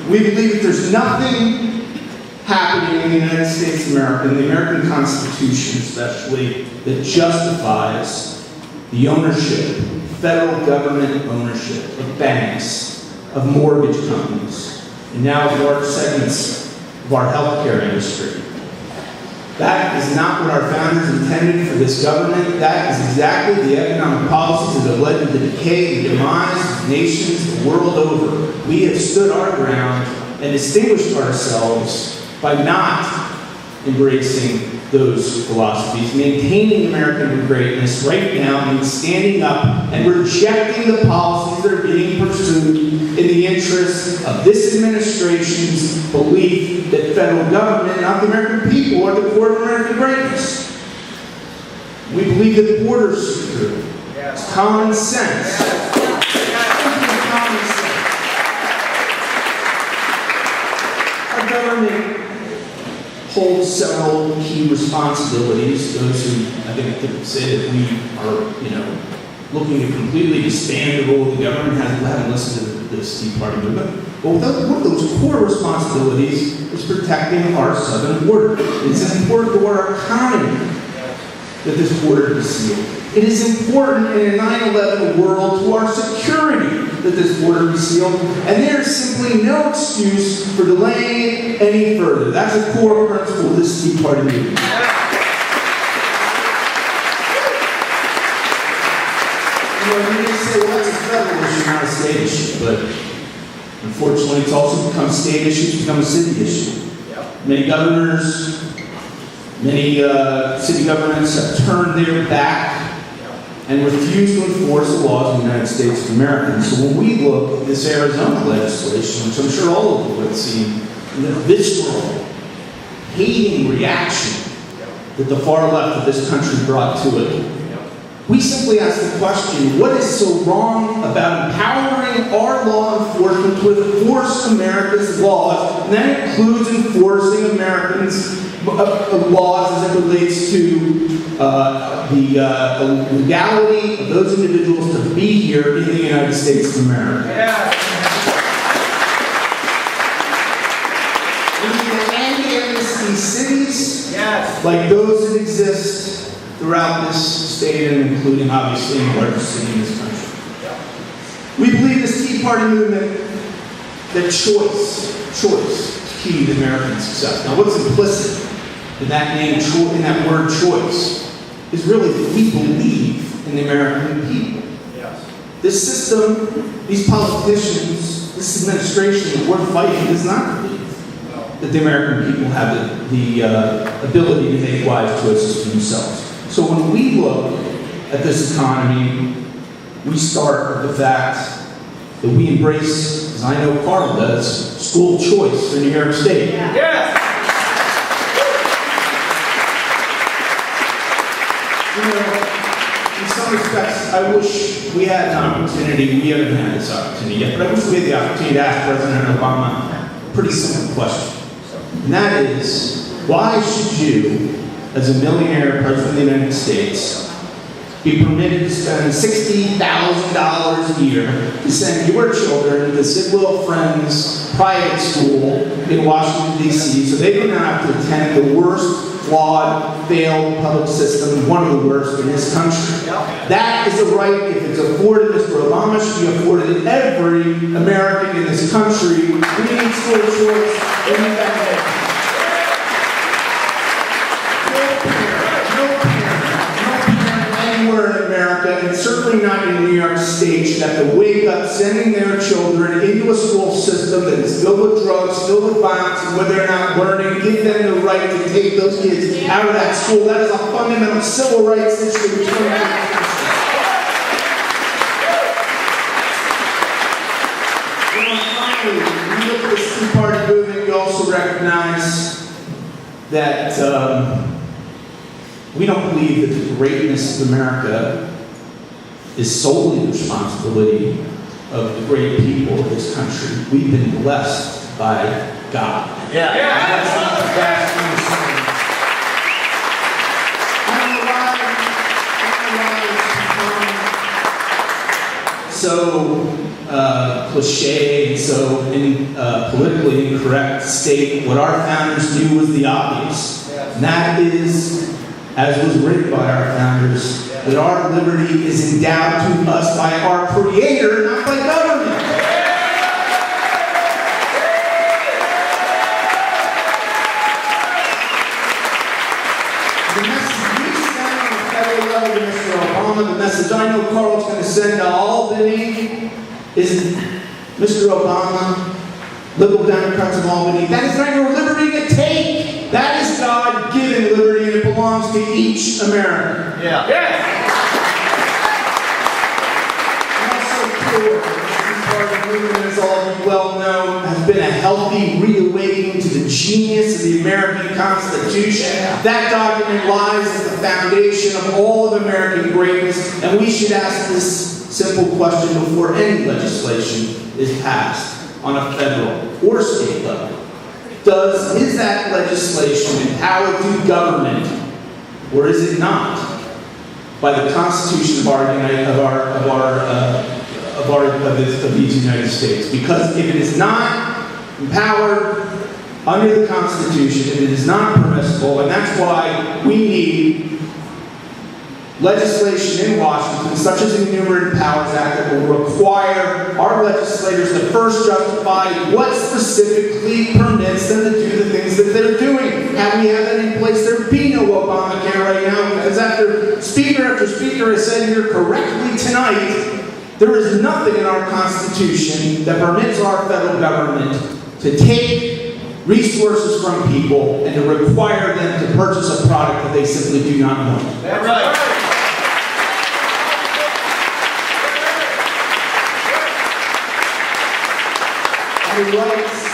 We believe that there's nothing happening in the United States of America, in the American Constitution especially, that justifies the ownership, federal government ownership of banks, of mortgage companies, and now of large segments of our healthcare industry. That is not what our founders intended for this government. That is exactly the economic policies that have led to the decay and demise of nations the world over. We have stood our ground and distinguished ourselves by not embracing those philosophies. Maintaining American greatness right now means standing up and rejecting the policies that are being pursued in the interest of this administration's belief that federal government, not the American people, are the core of American greatness. We believe that borders are secure. It's common sense. Common sense. Our government holds several key responsibilities. Those who, I think, could say that we are, looking to completely disband the role of the government haven't listened to this Tea Party movement. But one of those core responsibilities is protecting our southern border. It's important to our economy that this border be sealed. It is important in a 9/11 world to our security that this border be sealed, and there is simply no excuse for delaying it any further. That's a core principle of this Tea Party movement. You may say, well, that's a federal issue, not a state issue, but unfortunately, it's also become a state issue, it's become a city issue. Many governors, many city governments have turned their back and refuse to enforce the laws of the United States of America. And so when we look at this Arizona legislation, which I'm sure all of you have seen, the visceral, hating reaction that the far left of this country brought to it, we simply ask the question, what is so wrong about empowering our law enforcement to enforce America's laws? And that includes enforcing Americans' laws as it relates to the legality of those individuals to be here in the United States of America. We need to end amnesty cities like those that exist throughout this state and including, obviously, in the largest city in this country. We believe this Tea Party movement that choice is key to American success. Now, what's implicit in that name, in that word choice, is really that we believe in the American people. This system, these politicians, this administration that we're fighting does not believe that the American people have the ability to make wise choices for themselves. So when we look at this economy, we start with the fact that we embrace, as I know Carl does, school choice for New York State. In some respects, I wish we had an opportunity, we haven't had this opportunity yet, but I wish we had the opportunity to ask President Obama a pretty simple question. And that is, why should you, as a millionaire president of the United States, be permitted to spend $60,000 a year to send your children to Sidwell Friends private school in Washington, D.C., so they do not have to attend the worst, flawed, failed public system, one of the worst in this country? That is a right, if it's afforded Mr. Obama, should be afforded to every American in this country. We need school choice in the family. In America, and certainly not in New York State, should have to wake up sending their children into a school system that is filled with drugs, filled with violence, and where they're not learning, give them the right to take those kids out of that school. That is a fundamental civil rights issue. Finally, when you look at this Tea Party movement, you also recognize that we don't believe that the greatness of America is solely the responsibility of the great people of this country. We've been blessed by God. That's not the best thing to say. so cliche and so politically incorrect to state what our founders knew was the obvious. And that is, as was written by our founders, that our liberty is endowed to us by our Creator, not by government. The message we send on the federal level to Mr. Obama, the message I know Carl's going to send to Albany is, Mr. Obama, liberal Democrats of Albany, that is not your liberty to take. That is God-given liberty, and it belongs to each American. Yeah. Yes. This part of the movement, as all of you well know, has been a healthy reawakening to the genius of the American Constitution. That document lies at the foundation of all of American greatness, and we should ask this simple question before any legislation is passed on a federal or state level. Is that legislation empowered through government, or is it not? By the Constitution of these United States. Because if it is not empowered under the Constitution, if it is not permissible, and that's why we need legislation in Washington, such as the Enumerated Powers Act, that will require our legislators to first justify what specifically permits them to do the things that they're doing. Had we had that in place, there'd be no Obamacare right now, because after speaker has said here correctly tonight, there is nothing in our Constitution that permits our federal government to take resources from people and to require them to purchase a product that they simply do not want. That's right. The rights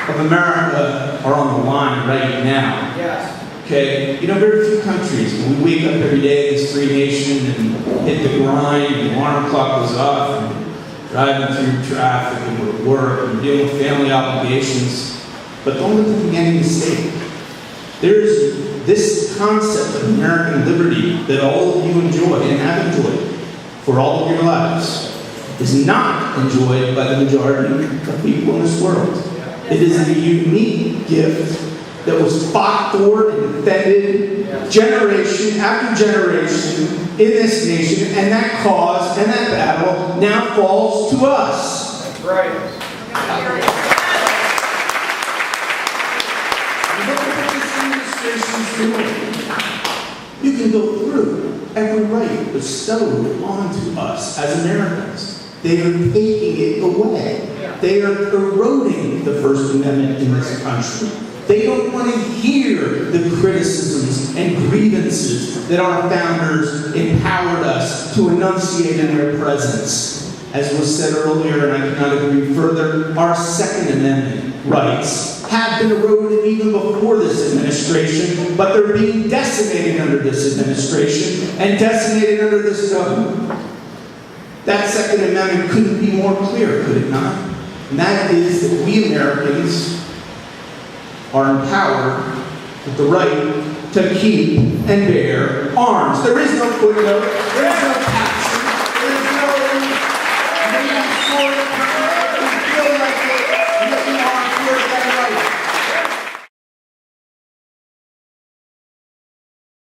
of America are on the line right now. Yes. Okay? You know, very few countries, when we wake up every day as free nation and hit the grind, and the alarm clock goes off, and driving through traffic, and we're at work, and dealing with family obligations, but don't let them make any mistake. There's this concept of American liberty that all of you enjoy and have enjoyed for all of your lives is not enjoyed by the majority of people in this world. It is a unique gift that was fought for and defended generation after generation in this nation, and that cause and that battle now falls to us. That's right. Look at what this administration's doing. You can go through every right bestowed onto us as Americans. They are taking it away. They are eroding the First Amendment in this country. They don't want to hear the criticisms and grievances that our founders empowered us to enunciate in their presence. As was said earlier, and I cannot agree further, our Second Amendment rights have been eroded even before this administration, but they're being decimated under this administration and decimated under this government. That Second Amendment couldn't be more clear, could it not? And that is that we Americans are empowered with the right to keep and bear arms. There is no footnote, there is no caption, there is no maybe sort of, you feel like it, you are here,